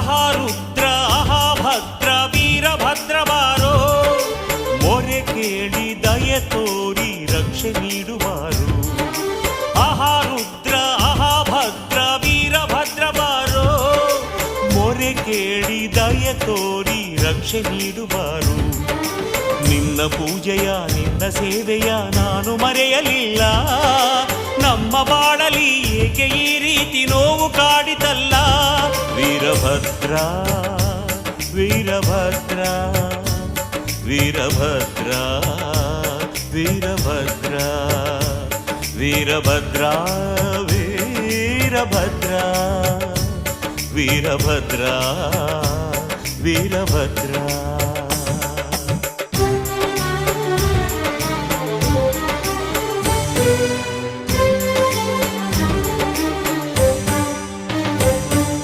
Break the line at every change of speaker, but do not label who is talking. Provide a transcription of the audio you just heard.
ಆಹಾ ರುದ್ರ ಆಹಾ ಭದ್ರ ವೀರಭದ್ರ ಬಾರೋ, ಮೊರೆ ಕೇಳಿ ದಯೆ ತೋರಿ ರಕ್ಷೆ ನೀಡುವಾರು. ಆಹಾ ರುದ್ರ ಆಹಾ ಭದ್ರ ವೀರಭದ್ರ ಬಾರೋ, ಮೊರೆ ಕೇಳಿ ದಯೆ ತೋರಿ ರಕ್ಷೆ ನೀಡುವಾರು. ನಿನ್ನ ಪೂಜೆಯ ನಿನ್ನ ಸೇವೆಯ ನಾನು ಮರೆಯಲಿಲ್ಲ, ನಮ್ಮ ಬಾಳಲಿ ಏಕೆ ಈ ರೀತಿ ನೋವು ಕಾಡಿತಲ್ಲ. ವೀರಭದ್ರ ವೀರಭದ್ರ ವೀರಭದ್ರ ವೀರಭದ್ರ ವೀರಭದ್ರ ವೀರಭದ್ರ ವೀರಭದ್ರ ವೀರಭದ್ರ.